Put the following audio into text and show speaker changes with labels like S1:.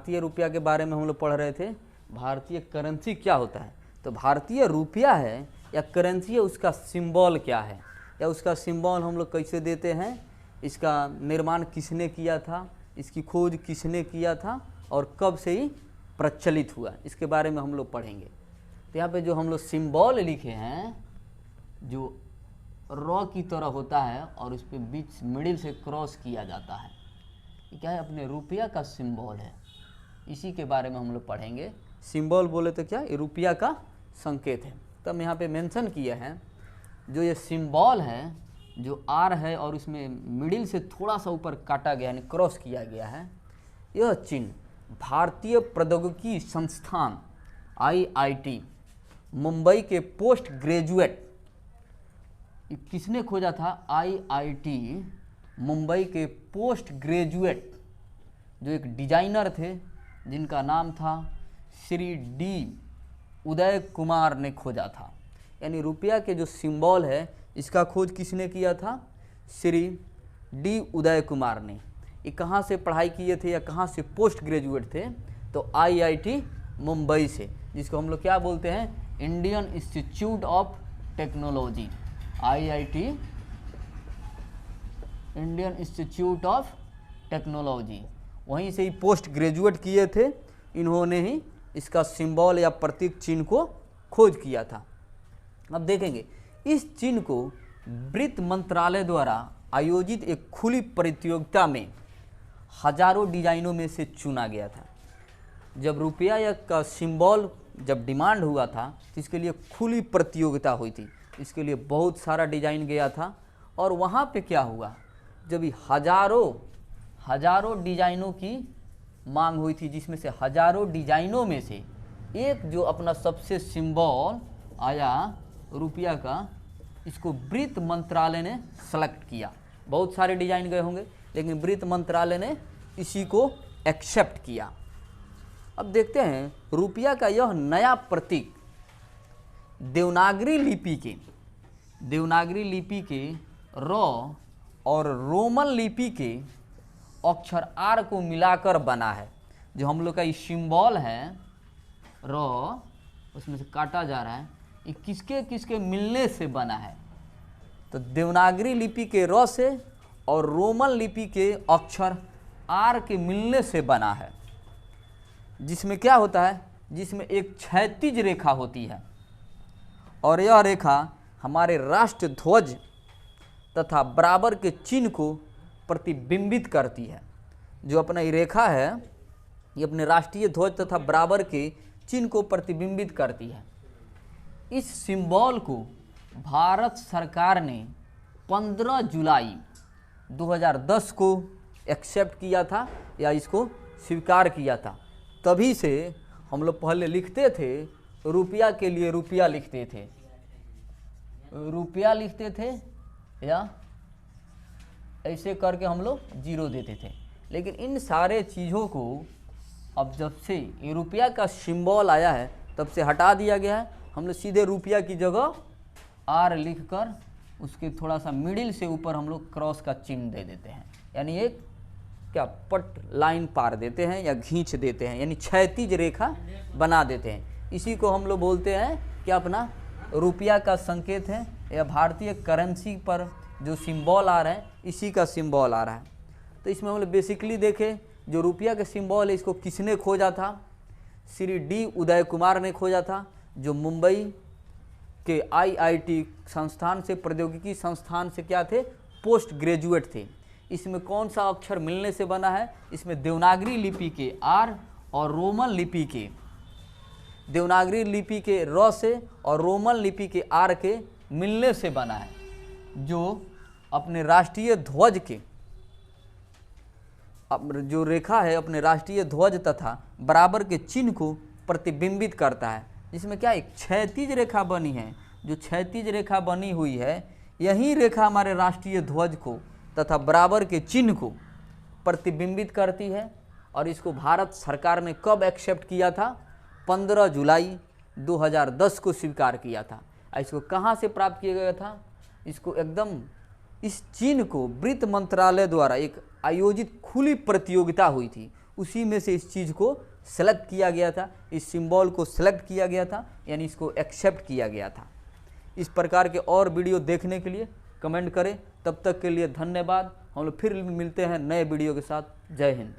S1: भारतीय रुपया के बारे में हम लोग पढ़ रहे थे। भारतीय करेंसी क्या होता है, तो भारतीय रुपया है या करेंसी है, उसका सिंबल क्या है या उसका सिंबल हम लोग कैसे देते हैं, इसका निर्माण किसने किया था, इसकी खोज किसने किया था और कब से ही प्रचलित हुआ, इसके बारे में हम लोग पढ़ेंगे। तो यहाँ पे जो हम लोग सिंबल लिखे हैं, जो रॉ की तरह होता है और उस पर बीच मिडिल से क्रॉस किया जाता है, ये क्या है, अपने रुपया का सिंबल है। इसी के बारे में हम लोग पढ़ेंगे। सिंबल बोले तो क्या, ये रुपया का संकेत है। तब यहाँ पे मेंशन किया है जो ये सिंबल है, जो आर है और उसमें मिडिल से थोड़ा सा ऊपर काटा गया यानी क्रॉस किया गया है, यह चिन्ह भारतीय प्रौद्योगिकी संस्थान IIT मुंबई के पोस्ट ग्रेजुएट, किसने खोजा था, IIT मुंबई के पोस्ट ग्रेजुएट जो एक डिजाइनर थे जिनका नाम था श्री D उदय कुमार ने खोजा था। यानी रुपया के जो सिंबल है इसका खोज किसने किया था, श्री D उदय कुमार ने। ये कहाँ से पढ़ाई किए थे या कहाँ से पोस्ट ग्रेजुएट थे, तो IIT मुंबई से, जिसको हम लोग क्या बोलते हैं, Indian institute of technology, IIT Indian institute of technology, वहीं से ही पोस्ट ग्रेजुएट किए थे इन्होंने ही इसका सिंबल या प्रतीक चिन्ह को खोज किया था। अब देखेंगे इस चिन्ह को वित्त मंत्रालय द्वारा आयोजित एक खुली प्रतियोगिता में हजारों डिजाइनों में से चुना गया था। जब रुपया या का सिंबल जब डिमांड हुआ था तो इसके लिए खुली प्रतियोगिता हुई थी, इसके लिए बहुत सारा डिजाइन गया था और वहाँ पे क्या हुआ, जब ये हजारों डिजाइनों की मांग हुई थी, जिसमें से हजारों डिजाइनों में से एक जो अपना सबसे सिंबल आया रुपया का, इसको वित्त मंत्रालय ने सेलेक्ट किया। बहुत सारे डिजाइन गए होंगे लेकिन वित्त मंत्रालय ने इसी को एक्सेप्ट किया। अब देखते हैं रुपया का यह नया प्रतीक देवनागरी लिपि के रॉ और रोमन लिपि के अक्षर आर को मिलाकर बना है। जो हम लोग का ये सिंबल है रॉ, उसमें से काटा जा रहा है, ये किसके किसके मिलने से बना है, तो देवनागरी लिपि के रॉ से और रोमन लिपि के अक्षर आर के मिलने से बना है। जिसमें क्या होता है, जिसमें एक क्षैतिज रेखा होती है और यह रेखा हमारे राष्ट्र ध्वज तथा बराबर के चिन्ह को प्रतिबिंबित करती है। जो अपना ये रेखा है ये अपने राष्ट्रीय ध्वज तथा बराबर के चिन्ह को प्रतिबिंबित करती है। इस सिंबल को भारत सरकार ने 15 जुलाई 2010 को एक्सेप्ट किया था या इसको स्वीकार किया था। तभी से हम लोग पहले लिखते थे रुपया के लिए रुपया लिखते थे या ऐसे करके हम लोग जीरो देते थे। लेकिन इन सारे चीज़ों को अब जब से ये रुपया का सिंबल आया है तब से हटा दिया गया है। हम लोग सीधे रुपया की जगह आर लिखकर उसके थोड़ा सा मिडिल से ऊपर हम लोग क्रॉस का चिन्ह दे देते हैं, यानी एक क्या पट लाइन पार देते हैं या खींच देते हैं, यानी क्षैतिज रेखा बना देते हैं। इसी को हम लोग बोलते हैं कि अपना रुपया का संकेत है या भारतीय करेंसी पर जो सिंबल आ रहा है इसी का सिंबल आ रहा है। तो इसमें हम लोग बेसिकली देखें जो रुपया का सिंबल है इसको किसने खोजा था, श्री D उदय कुमार ने खोजा था, जो मुंबई के IIT संस्थान से, प्रौद्योगिकी संस्थान से क्या थे, पोस्ट ग्रेजुएट थे। इसमें कौन सा अक्षर मिलने से बना है, इसमें देवनागरी लिपि के R और रोमन लिपि के, देवनागरी लिपि के र से और रोमन लिपि के R के मिलने से बना है, जो अपने राष्ट्रीय ध्वज के जो रेखा है अपने राष्ट्रीय ध्वज तथा बराबर के चिन्ह को प्रतिबिंबित करता है। जिसमें क्या एक क्षैतिज रेखा बनी है, जो क्षैतिज रेखा बनी हुई है यही रेखा हमारे राष्ट्रीय ध्वज को तथा बराबर के चिन्ह को प्रतिबिंबित करती है। और इसको भारत सरकार ने कब एक्सेप्ट किया था, 15 जुलाई 2010 को स्वीकार किया था। इसको कहाँ से प्राप्त किया गया था, इसको एकदम इस चिन्ह को वित्त मंत्रालय द्वारा एक आयोजित खुली प्रतियोगिता हुई थी, उसी में से इस चीज़ को सेलेक्ट किया गया था, इस सिंबल को सेलेक्ट किया गया था, यानी इसको एक्सेप्ट किया गया था। इस प्रकार के और वीडियो देखने के लिए कमेंट करें। तब तक के लिए धन्यवाद। हम लोग फिर मिलते हैं नए वीडियो के साथ। जय हिंद।